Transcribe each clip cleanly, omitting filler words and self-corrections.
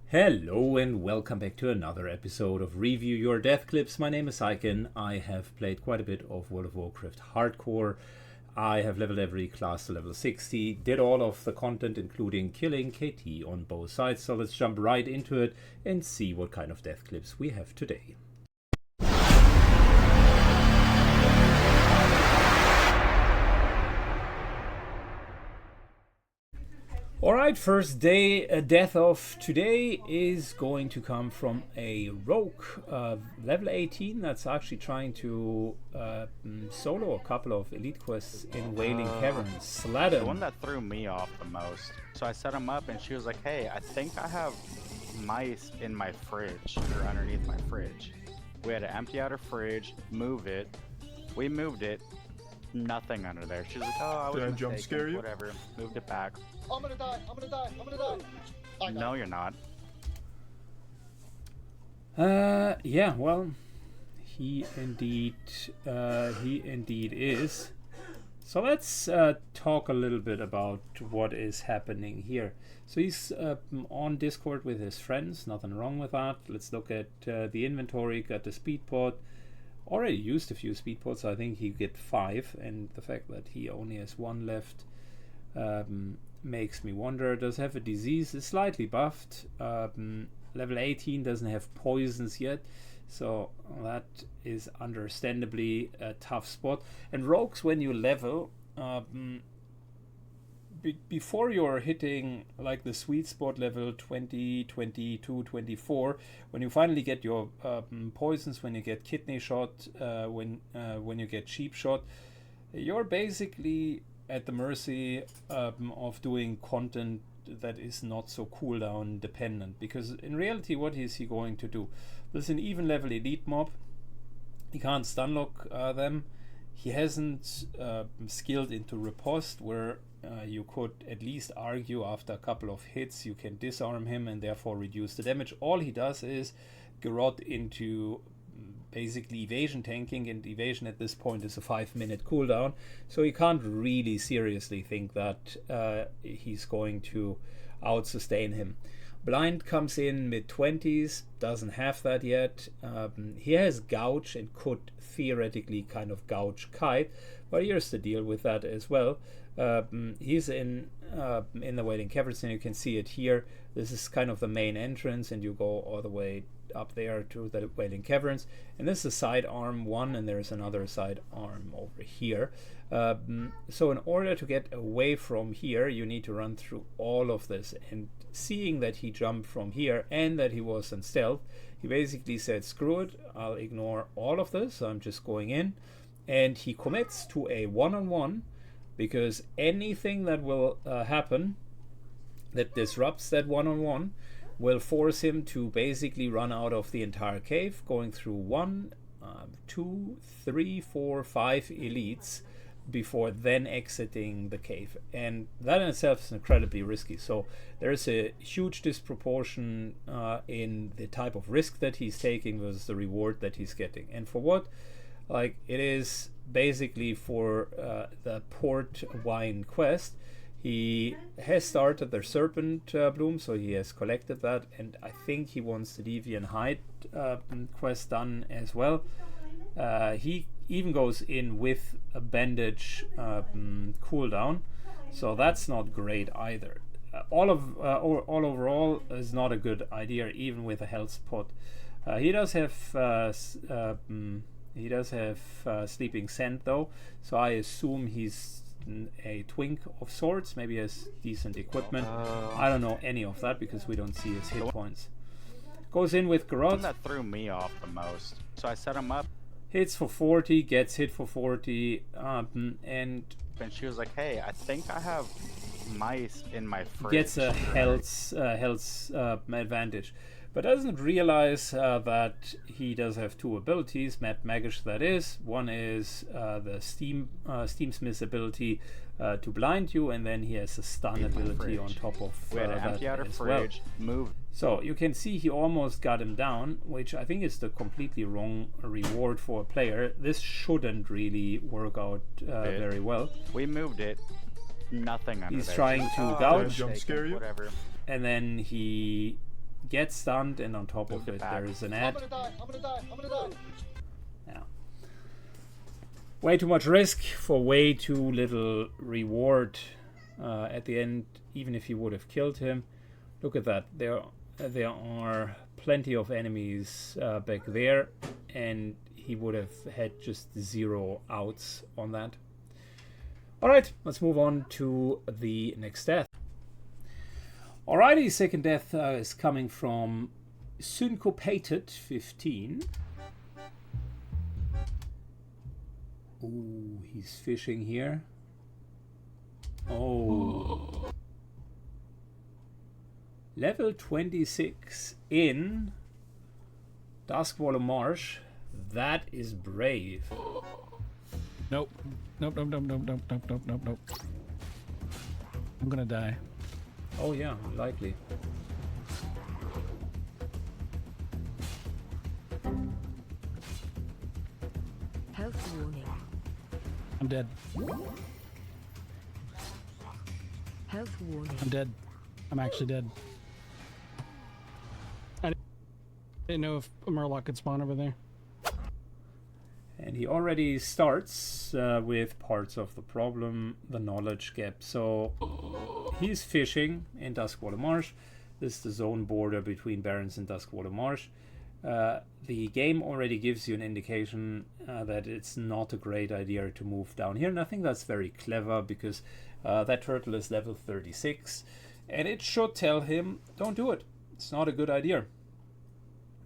Hello and welcome back to another episode of Review Your Death Clips. My name is Syken. I have played quite a bit of World of Warcraft Hardcore. I have leveled every class to level 60, did all of the content including killing KT on both sides. So let's jump right into it and see what kind of death clips we have today. Alright, first day death of today is going to come from a rogue, level 18, that's actually trying to solo a couple of elite quests in Wailing Caverns. Sladen. The one that threw me off the most. So I set him up and she was like, hey, I think I have mice in my fridge, or underneath my fridge. We had to empty out her fridge, move it. We moved it. Nothing under there. She was like, oh, I was mistaken, jump scare you? Whatever. Moved it back. I'm gonna die, I'm gonna die, I'm gonna die. No, you're not. Yeah, well, he indeed is. So let's talk a little bit about what is happening here. So he's on Discord with his friends, nothing wrong with that. Let's look at the inventory, got the speed pod. Already used a few speed pods, so I think he get 5, and the fact that he only has 1 left makes me wonder. Does have a disease, is slightly buffed. Level 18 doesn't have poisons yet, so that is understandably a tough spot. And rogues, when you level, before you're hitting like the sweet spot level 20, 22, 24, when you finally get your poisons, when you get kidney shot, when you get sheep shot, you're basically at the mercy of doing content that is not so cooldown dependent. Because in reality, what is he going to do? There's an even level elite mob. He can't stunlock them. He hasn't skilled into riposte, where you could at least argue after a couple of hits you can disarm him and therefore reduce the damage. All he does is garrot into basically evasion tanking, and evasion at this point is a 5-minute cooldown, so you can't really seriously think that he's going to out-sustain him. Blind comes in mid-20s, doesn't have that yet. He has gouge and could theoretically kind of gouge Kite, but here's the deal with that as well. He's in the Wailing Caverns, and you can see it here. This is kind of the main entrance, and you go all the way up there to the Wailing Caverns, and this is side arm 1, and there's another side arm over here. So in order to get away from here, you need to run through all of this. And seeing that he jumped from here and that he was in stealth, he basically said, screw it, I'll ignore all of this, I'm just going in. And he commits to a one-on-one, because anything that will happen that disrupts that one-on-one will force him to basically run out of the entire cave, going through 1, 2, 3, 4, 5 elites before then exiting the cave. And that in itself is incredibly risky. So there's a huge disproportion in the type of risk that he's taking versus the reward that he's getting. And for what? Like, it is basically for the port wine quest. He has started the Serpent Bloom, so he has collected that, and I think he wants the Deviant Hide quest done as well. He even goes in with a bandage cooldown, so that's not great either. All overall is not a good idea, even with a health spot. He does have Sleeping Scent though, so I assume he's a twink of sorts, maybe has decent equipment. I don't know any of that because we don't see his hit points. Goes in with The one garrot, that threw me off the most. So I set him up hits for 40, gets hit for 40, and and she was like, hey, I think I have mice in my fridge. gets a health advantage, but doesn't realize that he does have 2 abilities, Mad Magish that is. One is the Steamsmith ability to blind you, and then he has a stun ability on top of We had to that empty out her as fridge, move. So you can see he almost got him down, which I think is the completely wrong reward for a player. This shouldn't really work out very well. We moved it. Nothing under He's there. trying She was to like, gouge. Did I jump scare you? Whatever. And then he get stunned, and on top of Moved it it back. there is an I'm ad. gonna die. I'm gonna die. I'm gonna die. Yeah. Way too much risk for way too little reward at the end, even if you would have killed him. Look at that. There are plenty of enemies back there, and he would have had just 0 outs on that. Alright, let's move on to the next death. Alrighty, second death is coming from Syncopated 15. Ooh, he's fishing here. Oh. Level 26 in Duskwallow Marsh. That is brave. Nope. Nope, nope, nope, nope, nope, nope, nope, nope, nope. I'm gonna die. Oh yeah, likely. Health warning. I'm dead. Health warning. I'm dead. I'm actually dead. I didn't know if a Murloc could spawn over there. And he already starts with parts of the problem, the knowledge gap. So he's fishing in Duskwallow Marsh. This is the zone border between Barrens and Duskwallow Marsh. The game already gives you an indication that it's not a great idea to move down here. And I think that's very clever because that turtle is level 36. And it should tell him, don't do it. It's not a good idea.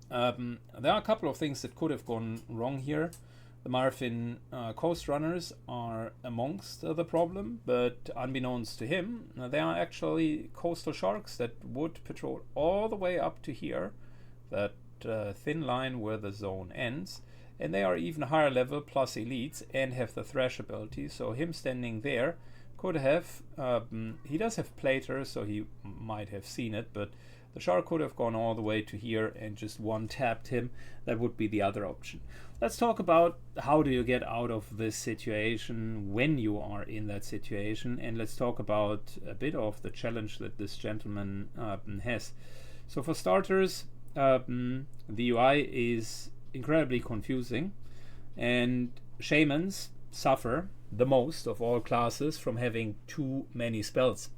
There are a couple of things that could have gone wrong here. The Marfin coast runners are amongst the problem, but unbeknownst to him, there are actually coastal sharks that would patrol all the way up to here, that thin line where the zone ends, and they are even higher level plus elites and have the thrash ability. So him standing there could have, he does have platers, so he might have seen it, but the shark could have gone all the way to here and just one-tapped him. That would be the other option. Let's talk about how do you get out of this situation when you are in that situation, and let's talk about a bit of the challenge that this gentleman has. So for starters, the UI is incredibly confusing, and shamans suffer the most of all classes from having too many spells.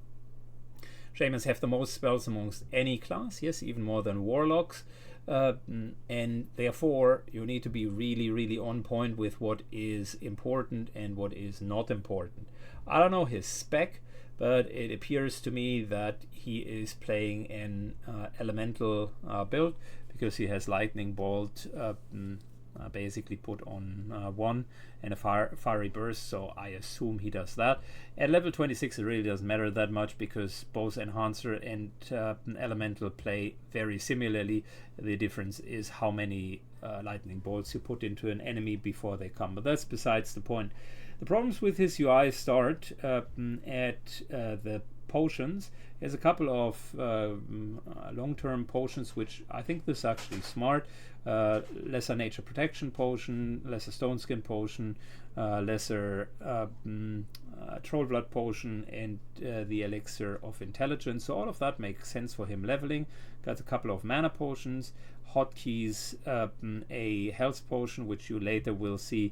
Shamans have the most spells amongst any class, yes, even more than warlocks, and therefore you need to be really, really on point with what is important and what is not important. I don't know his spec, but it appears to me that he is playing an elemental build because he has lightning bolt basically put on 1 and a fiery burst, so I assume he does that. At level 26 it really doesn't matter that much because both enhancer and elemental play very similarly. The difference is how many lightning bolts you put into an enemy before they come, but that's besides the point. The problems with his UI start at the potions. There's a couple of long-term potions which I think this is actually smart. Lesser nature protection potion, lesser stone skin potion, lesser troll blood potion, and the elixir of intelligence. So all of that makes sense for him leveling. Got a couple of mana potions, hotkeys, a health potion which you later will see.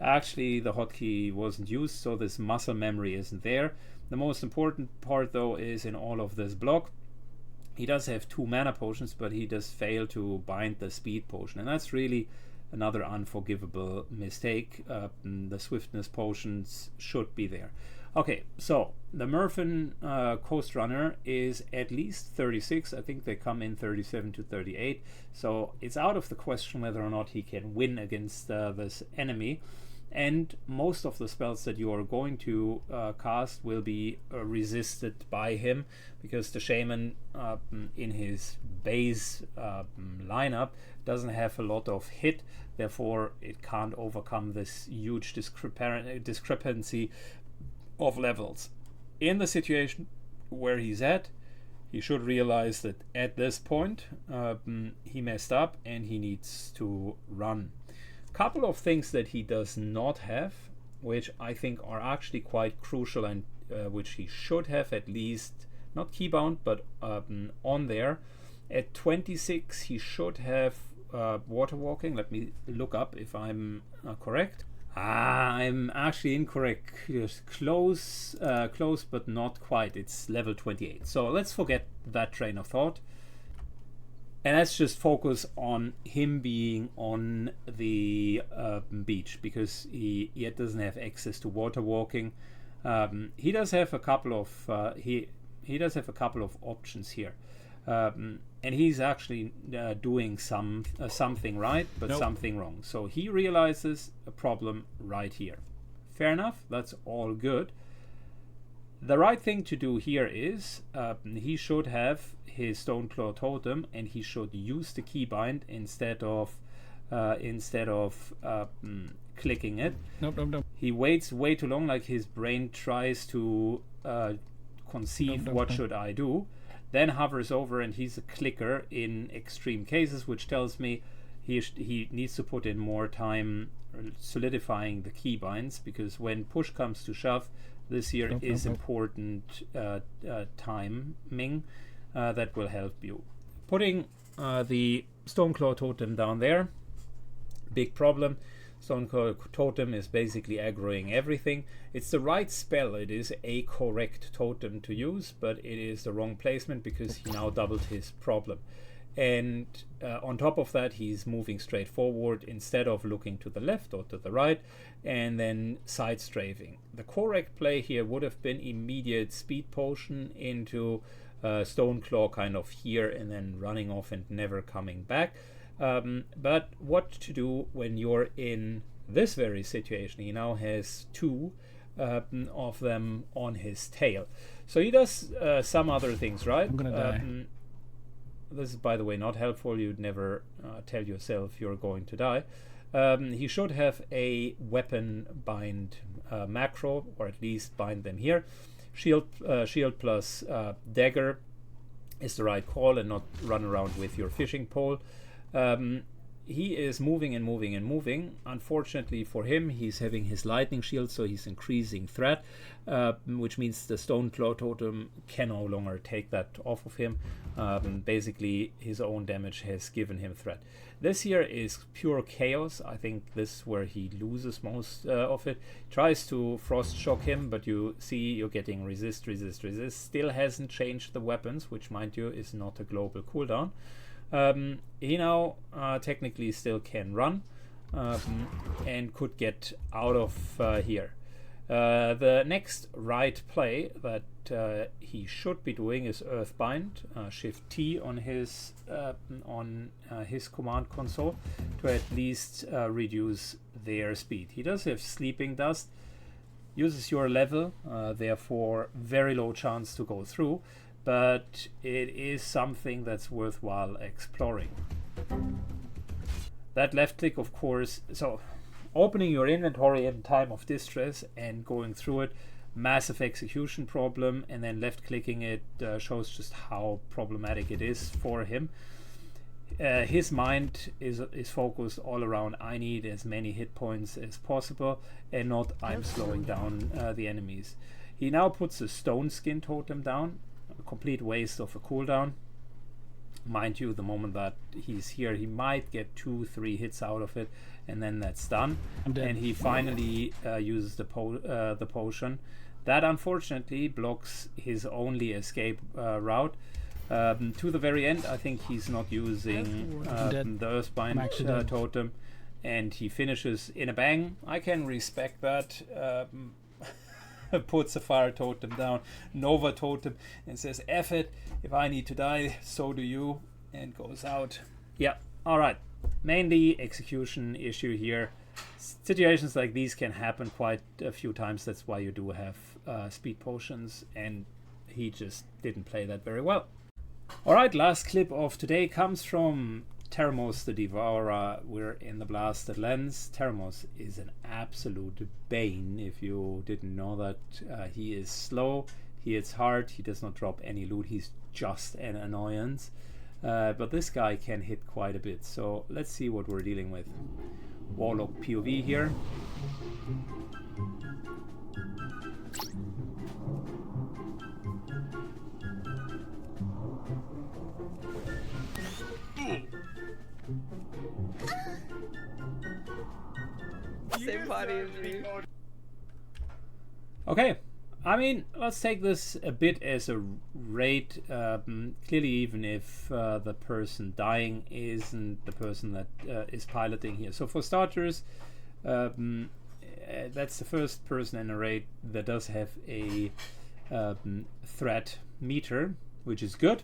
Actually the hotkey wasn't used, so this muscle memory isn't there. The most important part though is in all of this block, he does have 2 mana potions, but he does fail to bind the speed potion, and that's really another unforgivable mistake. The swiftness potions should be there. Okay, so the Merfin Coast Runner is at least 36. I think they come in 37 to 38, so it's out of the question whether or not he can win against this enemy. And most of the spells that you are going to cast will be resisted by him because the shaman in his base lineup doesn't have a lot of hit, therefore it can't overcome this huge discrepancy of levels. In the situation where he's at, he should realize that at this point he messed up and he needs to run. Couple of things that he does not have, which I think are actually quite crucial and which he should have at least, not keybound, but on there, At 26, he should have water walking. Let me look up if I'm correct. I'm actually incorrect. Just close, but not quite. It's level 28. So let's forget that train of thought. And let's just focus on him being on the beach, because he yet doesn't have access to water walking. He does have a couple of he does have a couple of options here, and he's actually doing something right, but something wrong. So he realizes a problem right here. Fair enough. That's all good. The right thing to do here is he should have his Stoneclaw totem, and he should use the keybind instead of clicking it. Nope. He waits way too long, like his brain tries to conceive what should I do, then hovers over, and he's a clicker in extreme cases, which tells me he needs to put in more time solidifying the keybinds, because when push comes to shove, this here is important timing that will help you. Putting the Stoneclaw totem down there, big problem. Stoneclaw totem is basically aggroing everything. It's the right spell. It is a correct totem to use, but it is the wrong placement because he now doubled his problem. And on top of that, he's moving straight forward instead of looking to the left or to the right and then side strafing. The correct play here would have been immediate speed potion into Stoneclaw kind of here and then running off and never coming back. But what to do when you're in this very situation? He now has two of them on his tail. So he does some other things, right? I'm gonna die. This is, by the way, not helpful. You'd never tell yourself you're going to die. He should have a weapon bind macro, or at least bind them here. Shield plus dagger is the right call, and not run around with your fishing pole. He is moving and moving and moving. Unfortunately for him, he's having his lightning shield, so he's increasing threat, which means the Stoneclaw totem can no longer take that off of him. Basically, his own damage has given him threat. This here is pure chaos. I think this is where he loses most of it. Tries to frost shock him, but you see you're getting resist. Still hasn't changed the weapons, which, mind you, is not a global cooldown. He now technically still can run and could get out of here. The next right play that he should be doing is Earthbind. Shift T on his command console to at least reduce their speed. He does have Sleeping Dust. Uses your level, therefore very low chance to go through. But it is something that's worthwhile exploring. That left click, of course, so opening your inventory in time of distress and going through it, massive execution problem, and then left clicking it shows just how problematic it is for him. His mind is focused all around I need as many hit points as possible, and not I'm slowing down the enemies. He now puts a Stone Skin totem down. A complete waste of a cooldown. Mind you, the moment that he's here, he might get 2-3 hits out of it, and then that's done. And he finally uses the potion. That unfortunately blocks his only escape route. To the very end, I think he's not using the Earthbind totem, and he finishes in a bang. I can respect that. Puts a fire totem down, Nova totem, and says, F it, if I need to die, so do you, and goes out. Yeah, alright. Mainly execution issue here. Situations like these can happen quite a few times. That's why you do have speed potions, and he just didn't play that very well. Alright, last clip of today comes from Termos the Devourer. We're in the Blasted Lens. Termos is an absolute bane. If you didn't know that, he is slow, he hits hard, he does not drop any loot, he's just an annoyance. But this guy can hit quite a bit. So let's see what we're dealing with. Warlock POV here. Okay, I mean, let's take this a bit as a raid. Clearly, even if the person dying isn't the person that is piloting here. So for starters, that's the first person in a raid that does have a threat meter, which is good.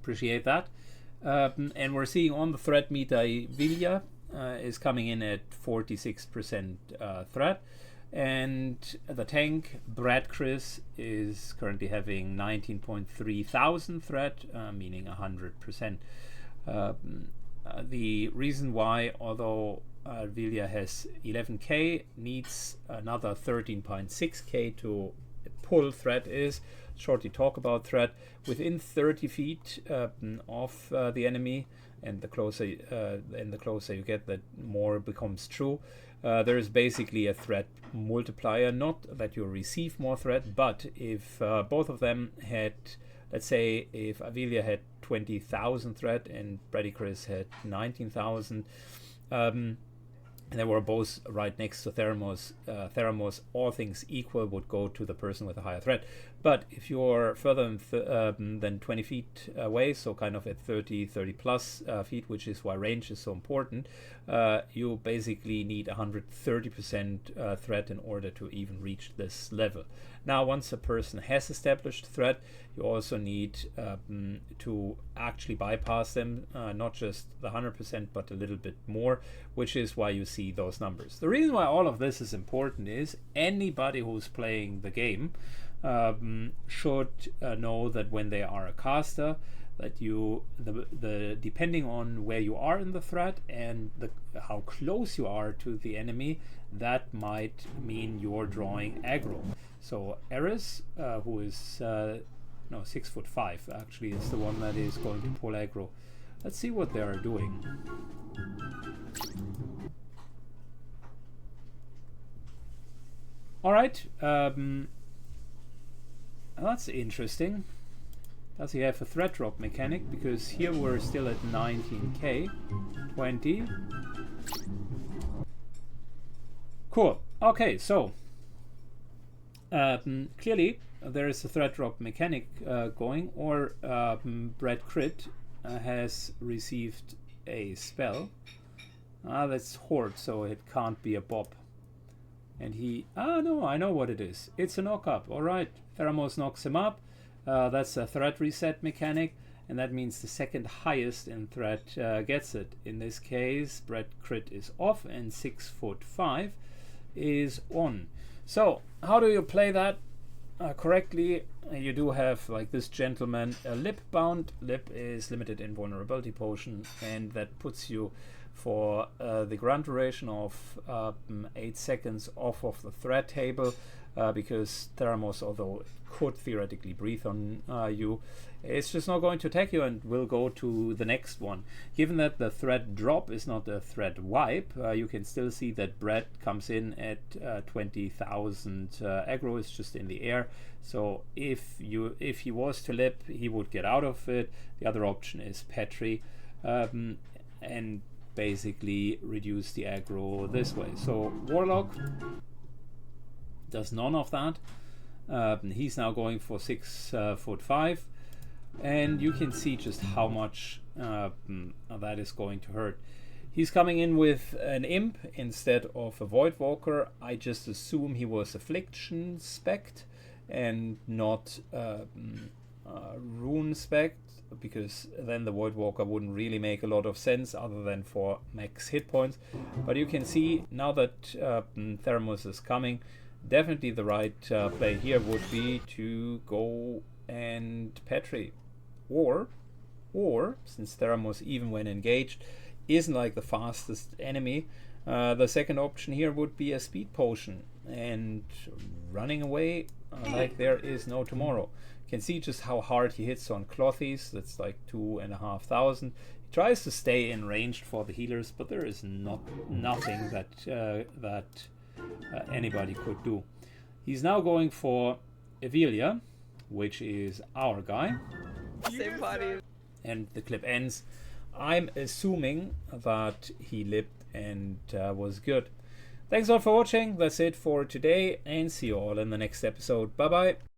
Appreciate that. And we're seeing on the threat meter, Vilya is coming in at 46% threat. And the tank, Brad Chris, is currently having 19.3 thousand threat, meaning 100%. The reason why, although Vilya has 11k, needs another 13.6k to pull threat is, shortly talk about threat, within 30 feet of the enemy, and the closer you get, that more becomes true. There is basically a threat multiplier, not that you receive more threat, but if both of them had, let's say, if Avilia had 20,000 threat and Brady Chris had 19,000, and they were both right next to Theramos, all things equal, would go to the person with a higher threat. But if you're further than 20 feet away, so kind of at 30 plus feet, which is why range is so important, you basically need 130% threat in order to even reach this level. Now, once a person has established threat, you also need to actually bypass them, not just the 100%, but a little bit more, which is why you see those numbers. The reason why all of this is important is anybody who's playing the game should know that when they are a caster, that the depending on where you are in the threat and how close you are to the enemy, that might mean you're drawing aggro. So Eris, who is 6'5", actually is the one that is going to pull aggro. Let's see what they are doing. All right, that's interesting. Does he have a threat drop mechanic? Because here we're still at 19k, 20. Cool. Okay, so clearly there is a threat drop mechanic going, or Brad Crit has received a spell. That's Horde, so it can't be a Bob. And he... no, I know what it is. It's a knock-up. Alright, Theramos knocks him up. That's a threat reset mechanic, and that means the second highest in threat gets it. In this case, Brad Crit is off, and 6'5" is on. So, how do you play that correctly? You do have, like this gentleman, a lip bound. Lip is limited invulnerability potion, and that puts you for the grand duration of 8 seconds off of the threat table, because Theramos, although it could theoretically breathe on you, it's just not going to attack you and will go to the next one. Given that the threat drop is not a threat wipe, you can still see that Brad comes in at 20,000 aggro. It's just in the air. So if he was to lip, he would get out of it. The other option is Petri, and basically reduce the aggro this way. So Warlock does none of that. He's now going for 6'5", and you can see just how much that is going to hurt. He's coming in with an imp instead of a Void Walker. I just assume he was Affliction spect and not Rune spect, because then the Void Walker wouldn't really make a lot of sense other than for max hit points. But you can see now that Theramos is coming, definitely the right play here would be to go and Petri, or since Theramos, even when engaged, isn't like the fastest enemy, the second option here would be a speed potion and running away like there is no tomorrow. You can see just how hard he hits on Clothies. That's like 2,500. He tries to stay in range for the healers, but there is nothing that anybody could do. He's now going for Evelia, which is our guy. Same body. And the clip ends. I'm assuming that he lipped and was good. Thanks all for watching. That's it for today, and see you all in the next episode. Bye bye.